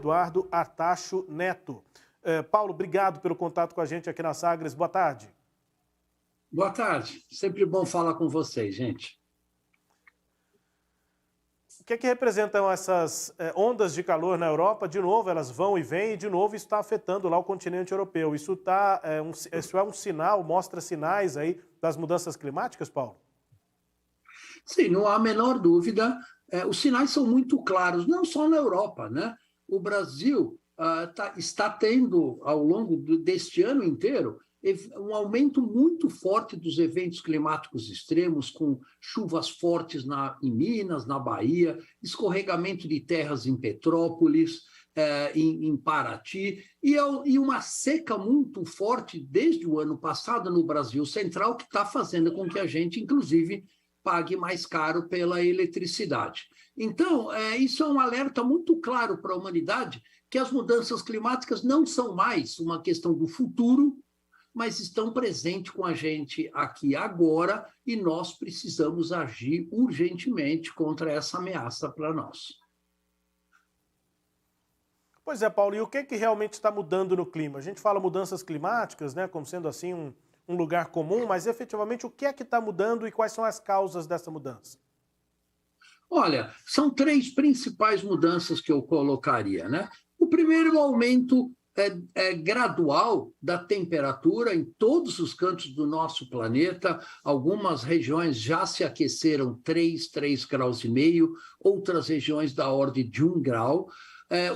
Eduardo Artacho Neto. Paulo, obrigado pelo contato com a gente aqui na Sagres. Boa tarde. Boa tarde. Sempre bom falar com vocês, gente. O que representam essas ondas de calor na Europa? De novo, elas vão e vêm e, de novo, isso está afetando lá o continente europeu. Isso é um sinal, mostra sinais aí das mudanças climáticas, Paulo? Sim, não há a menor dúvida. Os sinais são muito claros, não só na Europa, né? O Brasil está tendo, ao longo deste ano inteiro, um aumento muito forte dos eventos climáticos extremos, com chuvas fortes em Minas, na Bahia, escorregamento de terras em Petrópolis, em Paraty, e uma seca muito forte desde o ano passado no Brasil Central, que está fazendo com que a gente, inclusive, pague mais caro pela eletricidade. Então, isso é um alerta muito claro para a humanidade, que as mudanças climáticas não são mais uma questão do futuro, mas estão presentes com a gente aqui agora, e nós precisamos agir urgentemente contra essa ameaça para nós. Pois é, Paulo, e o que realmente está mudando no clima? A gente fala mudanças climáticas, né, como sendo assim um lugar comum, mas efetivamente o que é que está mudando e quais são as causas dessa mudança? Olha, são 3 principais mudanças que eu colocaria, né? O primeiro é o aumento gradual da temperatura em todos os cantos do nosso planeta. Algumas regiões já se aqueceram 3 graus e meio, outras regiões da ordem de 1 grau.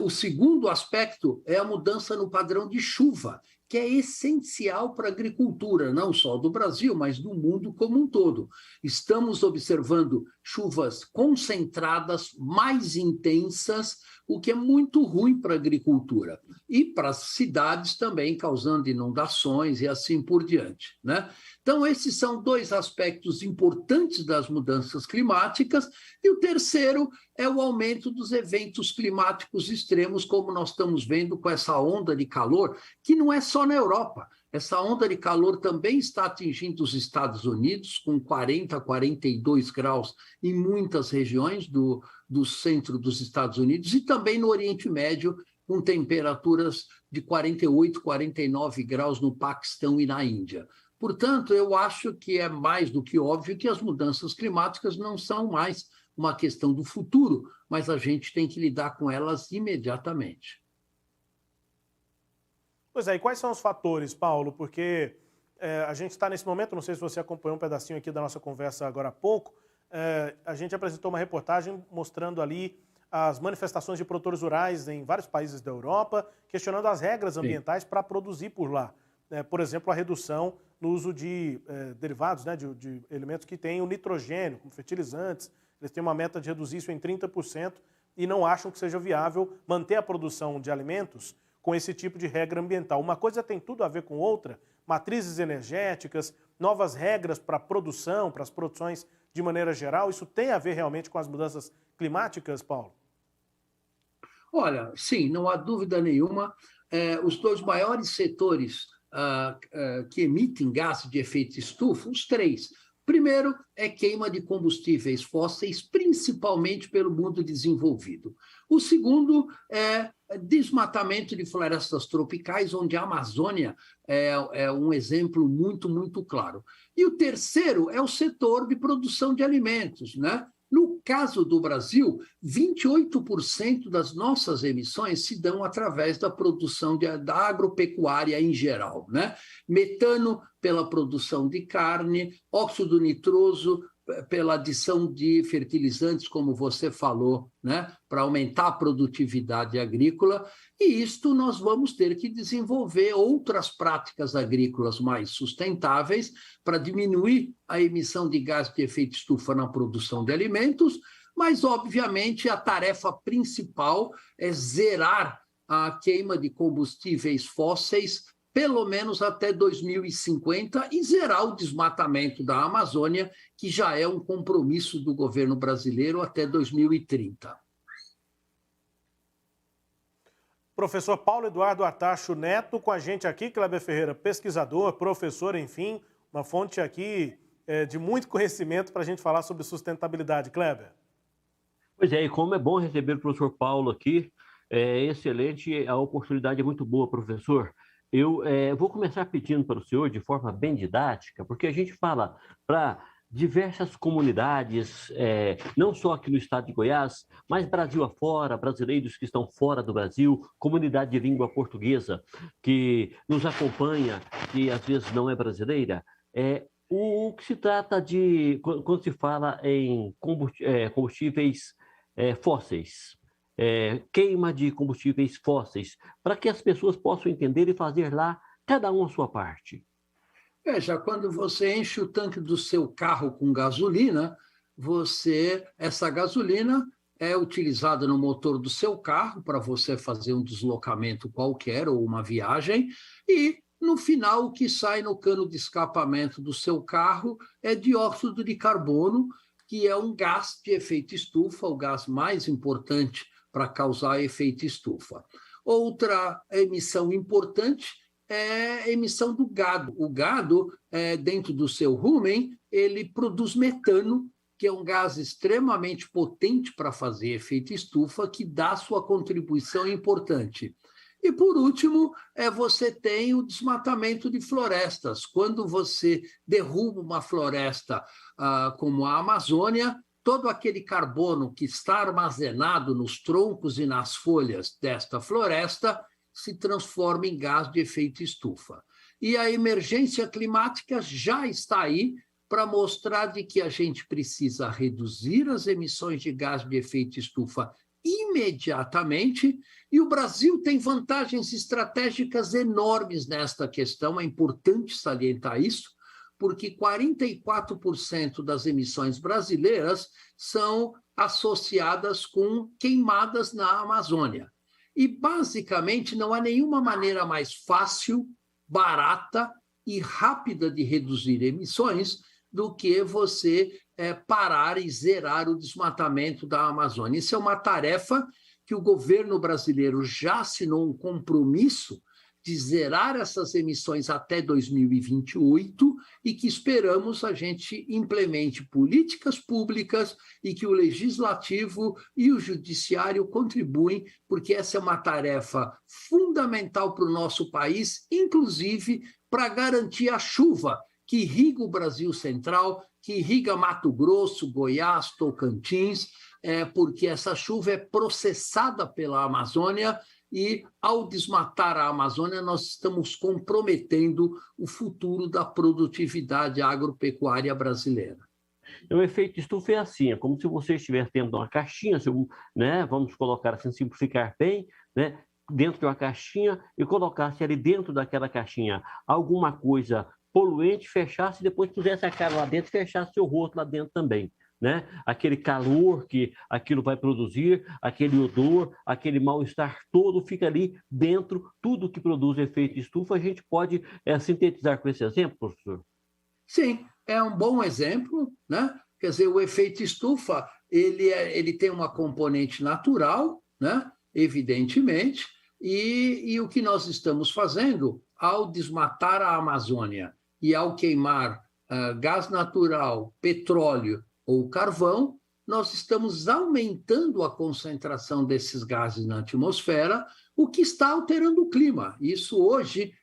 O segundo aspecto é a mudança no padrão de chuva, que é essencial para a agricultura, não só do Brasil, mas do mundo como um todo. Estamos observando chuvas concentradas, mais intensas, o que é muito ruim para a agricultura. E para as cidades também, causando inundações e assim por diante, né? Então, esses são 2 aspectos importantes das mudanças climáticas. E o terceiro é o aumento dos eventos climáticos extremos, como nós estamos vendo com essa onda de calor, que não é só na Europa. Essa onda de calor também está atingindo os Estados Unidos, com 40, 42 graus em muitas regiões do centro dos Estados Unidos, e também no Oriente Médio, com temperaturas de 48, 49 graus no Paquistão e na Índia. Portanto, eu acho que é mais do que óbvio que as mudanças climáticas não são mais uma questão do futuro, mas a gente tem que lidar com elas imediatamente. Pois é, e quais são os fatores, Paulo? Porque a gente está nesse momento, não sei se você acompanhou um pedacinho aqui da nossa conversa agora há pouco, a gente apresentou uma reportagem mostrando ali as manifestações de produtores rurais em vários países da Europa, questionando as regras ambientais para produzir por lá. Por exemplo, a redução no uso de derivados, né, de elementos que têm o nitrogênio, como fertilizantes. Eles têm uma meta de reduzir isso em 30% e não acham que seja viável manter a produção de alimentos com esse tipo de regra ambiental. Uma coisa tem tudo a ver com outra, matrizes energéticas, novas regras para a produção, para as produções de maneira geral. Isso tem a ver realmente com as mudanças climáticas, Paulo? Olha, sim, não há dúvida nenhuma. Os 2 maiores setores que emitem gases de efeito estufa, os 3. Primeiro é queima de combustíveis fósseis, principalmente pelo mundo desenvolvido. O segundo é desmatamento de florestas tropicais, onde a Amazônia é um exemplo muito, muito claro. E o terceiro é o setor de produção de alimentos, né? No caso do Brasil, 28% das nossas emissões se dão através da produção da agropecuária em geral, né? Metano pela produção de carne, óxido nitroso pela adição de fertilizantes, como você falou, né? Para aumentar a produtividade agrícola. E isto nós vamos ter que desenvolver outras práticas agrícolas mais sustentáveis para diminuir a emissão de gás de efeito estufa na produção de alimentos, mas, obviamente, a tarefa principal é zerar a queima de combustíveis fósseis, pelo menos até 2050, e zerar o desmatamento da Amazônia, que já é um compromisso do governo brasileiro até 2030. Professor Paulo Eduardo Artacho Neto com a gente aqui, Kleber Ferreira, pesquisador, professor, enfim, uma fonte aqui de muito conhecimento para a gente falar sobre sustentabilidade. Kleber. Pois é, e como é bom receber o professor Paulo aqui, É excelente, a oportunidade é muito boa, professor. Eu vou começar pedindo para o senhor, de forma bem didática, porque a gente fala para diversas comunidades, não só aqui no estado de Goiás, mas Brasil afora, brasileiros que estão fora do Brasil, comunidade de língua portuguesa que nos acompanha, que às vezes não é brasileira. O que se trata de, quando se fala em combustíveis fósseis, queima de combustíveis fósseis, para que as pessoas possam entender e fazer lá cada um a sua parte. Veja, quando você enche o tanque do seu carro com gasolina, essa gasolina é utilizada no motor do seu carro para você fazer um deslocamento qualquer ou uma viagem, e no final o que sai no cano de escapamento do seu carro é dióxido de carbono, que é um gás de efeito estufa, o gás mais importante para causar efeito estufa. Outra emissão importante é a emissão do gado. O gado, dentro do seu rumen, ele produz metano, que é um gás extremamente potente para fazer efeito estufa, que dá sua contribuição importante. E, por último, você tem o desmatamento de florestas. Quando você derruba uma floresta como a Amazônia, todo aquele carbono que está armazenado nos troncos e nas folhas desta floresta se transforma em gás de efeito estufa. E a emergência climática já está aí para mostrar de que a gente precisa reduzir as emissões de gás de efeito estufa imediatamente, e o Brasil tem vantagens estratégicas enormes nesta questão, é importante salientar isso, porque 44% das emissões brasileiras são associadas com queimadas na Amazônia. E, basicamente, não há nenhuma maneira mais fácil, barata e rápida de reduzir emissões do que você parar e zerar o desmatamento da Amazônia. Isso é uma tarefa que o governo brasileiro já assinou um compromisso de zerar essas emissões até 2028 e que esperamos a gente implemente políticas públicas e que o legislativo e o judiciário contribuem, porque essa é uma tarefa fundamental para o nosso país, inclusive para garantir a chuva que irriga o Brasil Central, que irriga Mato Grosso, Goiás, Tocantins, porque essa chuva é processada pela Amazônia e, ao desmatar a Amazônia, nós estamos comprometendo o futuro da produtividade agropecuária brasileira. O efeito estufa é assim, é como se você estivesse dentro de uma caixinha, né, vamos colocar assim, simplificar bem, né, dentro de uma caixinha e colocasse ali dentro daquela caixinha alguma coisa poluente, fechasse e depois pusesse a cara lá dentro e fechasse seu rosto lá dentro também. Né? Aquele calor que aquilo vai produzir, aquele odor, aquele mal-estar todo fica ali dentro, tudo que produz efeito estufa, a gente pode sintetizar com esse exemplo, professor? Sim, é um bom exemplo, né? Quer dizer, o efeito estufa, ele tem uma componente natural, né? Evidentemente, e o que nós estamos fazendo ao desmatar a Amazônia e ao queimar gás natural, petróleo ou carvão, nós estamos aumentando a concentração desses gases na atmosfera, o que está alterando o clima. Isso hoje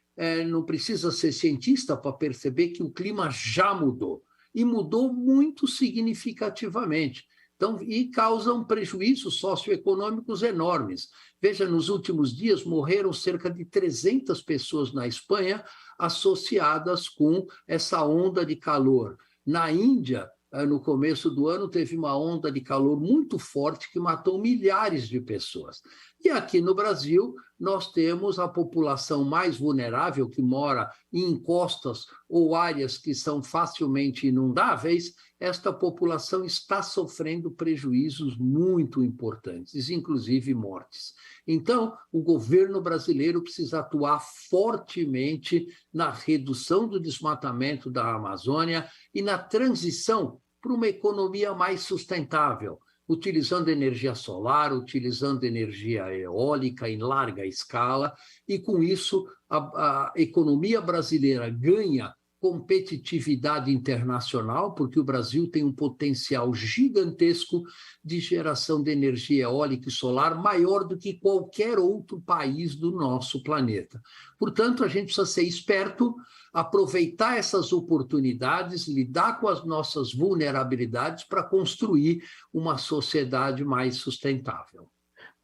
não precisa ser cientista para perceber que o clima já mudou, e mudou muito significativamente. Então, e causam prejuízos socioeconômicos enormes. Veja, nos últimos dias morreram cerca de 300 pessoas na Espanha associadas com essa onda de calor. Na Índia, no começo do ano, teve uma onda de calor muito forte que matou milhares de pessoas. E aqui no Brasil, nós temos a população mais vulnerável, que mora em encostas ou áreas que são facilmente inundáveis. Esta população está sofrendo prejuízos muito importantes, inclusive mortes. Então, o governo brasileiro precisa atuar fortemente na redução do desmatamento da Amazônia e na transição para uma economia mais sustentável, utilizando energia solar, utilizando energia eólica em larga escala, e com isso a economia brasileira ganha competitividade internacional, porque o Brasil tem um potencial gigantesco de geração de energia eólica e solar maior do que qualquer outro país do nosso planeta. Portanto, a gente precisa ser esperto, aproveitar essas oportunidades, lidar com as nossas vulnerabilidades para construir uma sociedade mais sustentável.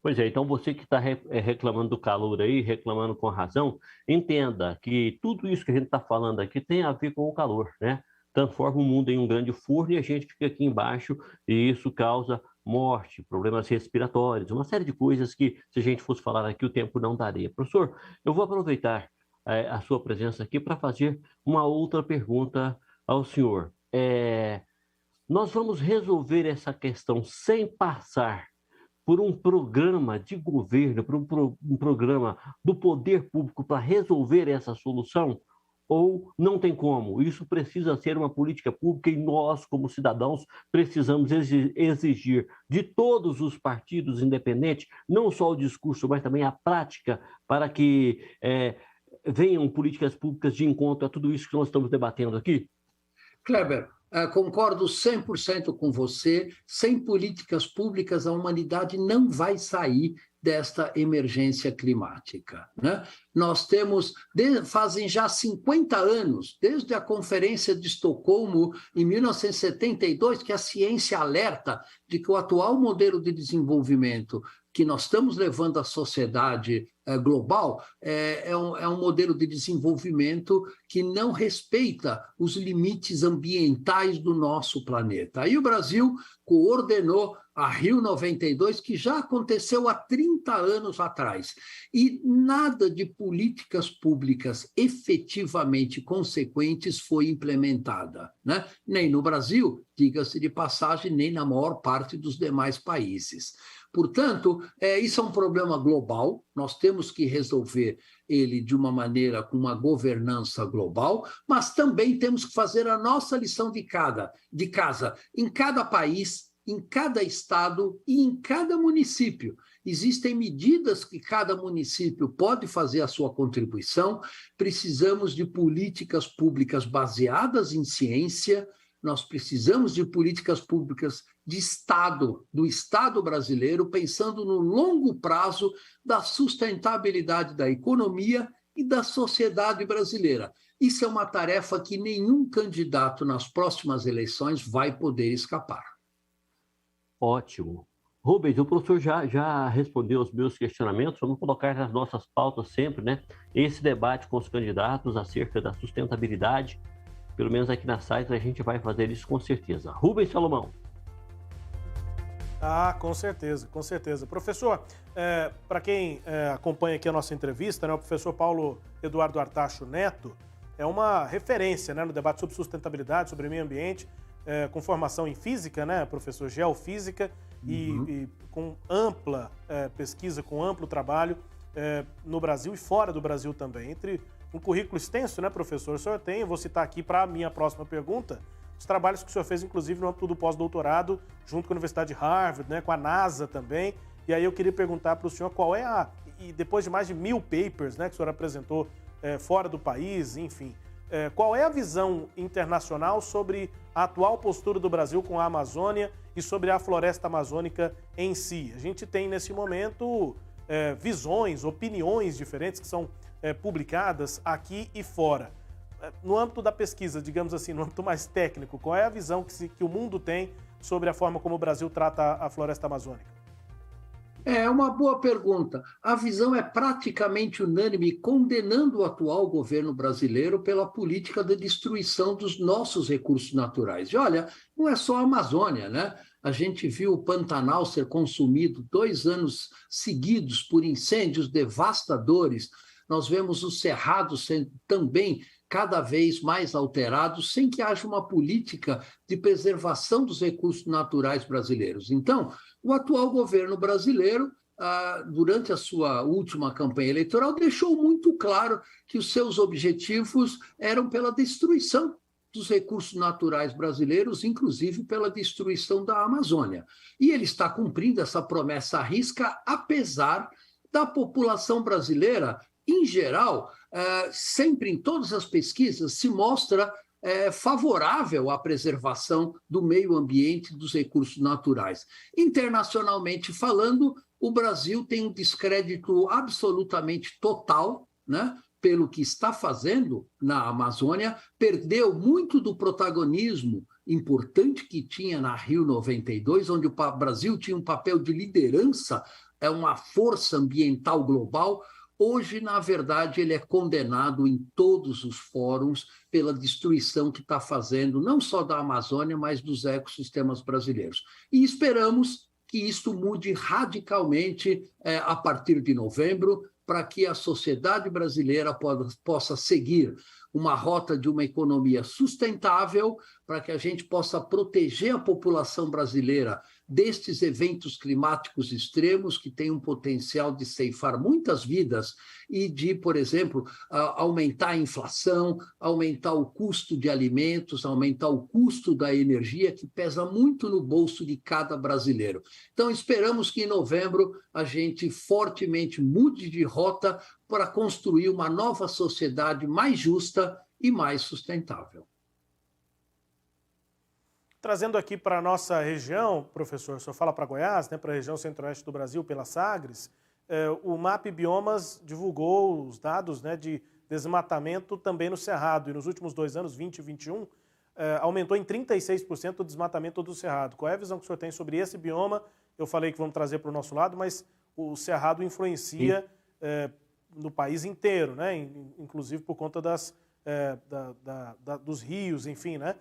Pois é, então você que está reclamando do calor aí, reclamando com razão, entenda que tudo isso que a gente está falando aqui tem a ver com o calor, né? Transforma o mundo em um grande forno e a gente fica aqui embaixo e isso causa morte, problemas respiratórios, uma série de coisas que, se a gente fosse falar aqui, o tempo não daria. Professor, eu vou aproveitar a sua presença aqui para fazer uma outra pergunta ao senhor. Nós vamos resolver essa questão sem passar por um programa de governo, por um programa do poder público para resolver essa solução? Ou não tem como? Isso precisa ser uma política pública e nós, como cidadãos, precisamos exigir de todos os partidos independentes, não só o discurso, mas também a prática, para que venham políticas públicas de encontro a tudo isso que nós estamos debatendo aqui? Kleber, concordo 100% com você. Sem políticas públicas, a humanidade não vai sair desta emergência climática, né? Nós temos, fazem já 50 anos, desde a Conferência de Estocolmo, em 1972, que a ciência alerta de que o atual modelo de desenvolvimento que nós estamos levando à sociedade global é um modelo de desenvolvimento que não respeita os limites ambientais do nosso planeta. Aí o Brasil coordenou a Rio 92, que já aconteceu há 30 anos atrás. E nada de políticas públicas efetivamente consequentes foi implementada, né? Nem no Brasil, diga-se de passagem, nem na maior parte dos demais países. Portanto, isso é um problema global, nós temos que resolver ele de uma maneira com uma governança global, mas também temos que fazer a nossa lição de casa, em cada país, em cada estado e em cada município. Existem medidas que cada município pode fazer a sua contribuição, precisamos de políticas públicas baseadas em ciência, nós precisamos de políticas públicas de Estado, do Estado brasileiro, pensando no longo prazo da sustentabilidade da economia e da sociedade brasileira. Isso é uma tarefa que nenhum candidato nas próximas eleições vai poder escapar. Ótimo. Rubens, o professor já respondeu aos meus questionamentos, vamos colocar nas nossas pautas sempre, né? Esse debate com os candidatos acerca da sustentabilidade, pelo menos aqui na site a gente vai fazer isso com certeza. Rubens Salomão. Com certeza, com certeza. Professor, para quem acompanha aqui a nossa entrevista, né, o professor Paulo Eduardo Artacho Neto é uma referência, né, no debate sobre sustentabilidade, sobre meio ambiente, com formação em física, né, professor, geofísica, e com ampla pesquisa, com amplo trabalho no Brasil e fora do Brasil também. Entre um currículo extenso, né, professor? O senhor tem, eu vou citar aqui para a minha próxima pergunta, os trabalhos que o senhor fez, inclusive, no âmbito do pós-doutorado, junto com a Universidade de Harvard, né, com a NASA também. E aí eu queria perguntar para o senhor qual é e depois de mais de 1000 papers, né, que o senhor apresentou fora do país, enfim, qual é a visão internacional sobre a atual postura do Brasil com a Amazônia e sobre a floresta amazônica em si? A gente tem, nesse momento, visões, opiniões diferentes que são publicadas aqui e fora. No âmbito da pesquisa, digamos assim, no âmbito mais técnico, qual é a visão que o mundo tem sobre a forma como o Brasil trata a floresta amazônica? É uma boa pergunta. A visão é praticamente unânime, condenando o atual governo brasileiro pela política de destruição dos nossos recursos naturais. E olha, não é só a Amazônia, né? A gente viu o Pantanal ser consumido 2 anos seguidos por incêndios devastadores. Nós vemos os cerrados sendo também cada vez mais alterados, sem que haja uma política de preservação dos recursos naturais brasileiros. Então, o atual governo brasileiro, durante a sua última campanha eleitoral, deixou muito claro que os seus objetivos eram pela destruição dos recursos naturais brasileiros, inclusive pela destruição da Amazônia. E ele está cumprindo essa promessa à risca, apesar da população brasileira em geral, sempre em todas as pesquisas se mostra favorável à preservação do meio ambiente e dos recursos naturais. Internacionalmente falando, o Brasil tem um descrédito absolutamente total, né, pelo que está fazendo na Amazônia, perdeu muito do protagonismo importante que tinha na Rio 92, onde o Brasil tinha um papel de liderança, uma força ambiental global. Hoje, na verdade, ele é condenado em todos os fóruns pela destruição que está fazendo, não só da Amazônia, mas dos ecossistemas brasileiros. E esperamos que isto mude radicalmente a partir de novembro, para que a sociedade brasileira possa seguir uma rota de uma economia sustentável, para que a gente possa proteger a população brasileira destes eventos climáticos extremos que têm um potencial de ceifar muitas vidas e de, por exemplo, aumentar a inflação, aumentar o custo de alimentos, aumentar o custo da energia, que pesa muito no bolso de cada brasileiro. Então, esperamos que em novembro a gente fortemente mude de rota para construir uma nova sociedade mais justa e mais sustentável. Trazendo aqui para a nossa região, professor, o senhor fala para Goiás, né, para a região centro-oeste do Brasil, pela Sagres, o MAP Biomas divulgou os dados, né, de desmatamento também no Cerrado, e nos últimos 2 anos, 20 e 21, aumentou em 36% o desmatamento do Cerrado. Qual é a visão que o senhor tem sobre esse bioma? Eu falei que vamos trazer para o nosso lado, mas o Cerrado influencia no país inteiro, né, inclusive por conta dos rios, enfim, né?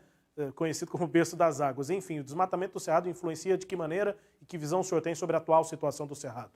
Conhecido como berço das águas. Enfim, o desmatamento do Cerrado influencia de que maneira e que visão o senhor tem sobre a atual situação do Cerrado?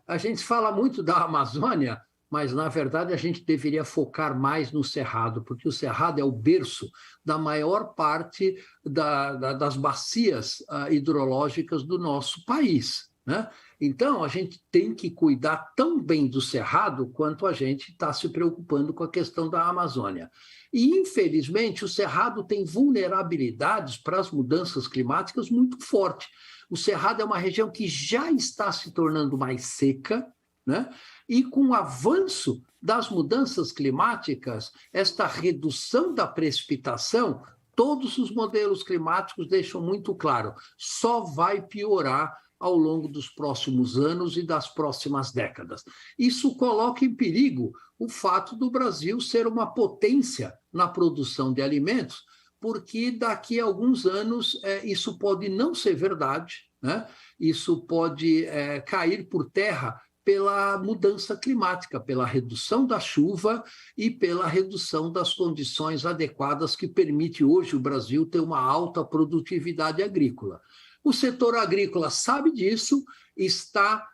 A gente fala muito da Amazônia, mas, na verdade, a gente deveria focar mais no Cerrado, porque o Cerrado é o berço da maior parte das bacias hidrológicas do nosso país, né? Então, a gente tem que cuidar tão bem do Cerrado quanto a gente está se preocupando com a questão da Amazônia. E, infelizmente, o Cerrado tem vulnerabilidades para as mudanças climáticas muito fortes. O Cerrado é uma região que já está se tornando mais seca, né? E com o avanço das mudanças climáticas, esta redução da precipitação, todos os modelos climáticos deixam muito claro, só vai piorar ao longo dos próximos anos e das próximas décadas. Isso coloca em perigo o fato do Brasil ser uma potência na produção de alimentos, porque daqui a alguns anos isso pode não ser verdade, né? Isso pode cair por terra pela mudança climática, pela redução da chuva e pela redução das condições adequadas que permite hoje o Brasil ter uma alta produtividade agrícola. O setor agrícola sabe disso, está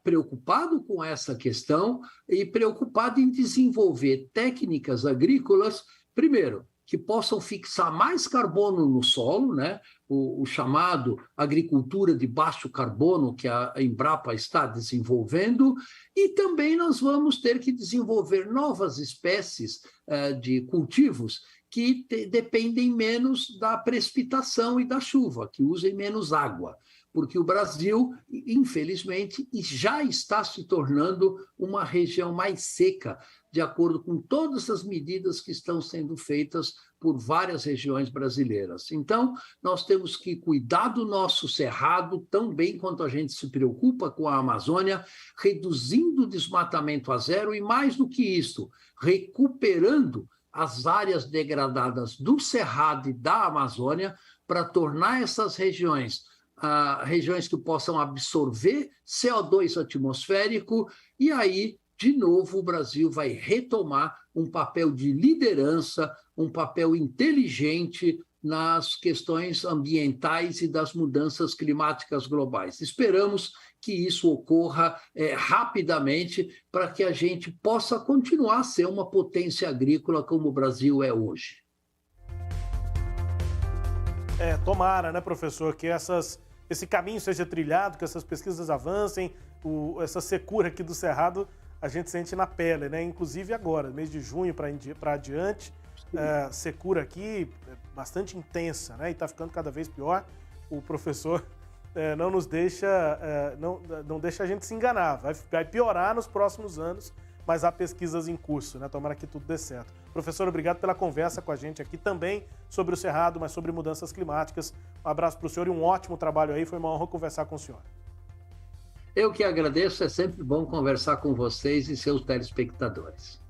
preocupado com essa questão e preocupado em desenvolver técnicas agrícolas, primeiro, que possam fixar mais carbono no solo, né? O chamado agricultura de baixo carbono que a Embrapa está desenvolvendo, e também nós vamos ter que desenvolver novas espécies de cultivos que dependem menos da precipitação e da chuva, que usem menos água, porque o Brasil, infelizmente, já está se tornando uma região mais seca, de acordo com todas as medidas que estão sendo feitas por várias regiões brasileiras. Então, nós temos que cuidar do nosso cerrado tão bem quanto a gente se preocupa com a Amazônia, reduzindo o desmatamento a zero e, mais do que isso, recuperando as áreas degradadas do Cerrado e da Amazônia para tornar essas regiões regiões que possam absorver CO2 atmosférico, e aí, de novo, o Brasil vai retomar um papel de liderança, um papel inteligente nas questões ambientais e das mudanças climáticas globais. Esperamos que isso ocorra rapidamente para que a gente possa continuar a ser uma potência agrícola como o Brasil é hoje. Tomara, né, professor, que esse caminho seja trilhado, que essas pesquisas avancem, essa secura aqui do Cerrado a gente sente na pele, né? Inclusive agora, mês de junho para adiante, secura aqui bastante intensa, né? E está ficando cada vez pior. O professor não nos deixa, não deixa a gente se enganar. Vai piorar nos próximos anos, mas há pesquisas em curso, né? Tomara que tudo dê certo. Professor, obrigado pela conversa com a gente aqui também sobre o Cerrado, mas sobre mudanças climáticas. Um abraço para o senhor e um ótimo trabalho aí. Foi uma honra conversar com o senhor. Eu que agradeço, é sempre bom conversar com vocês e seus telespectadores.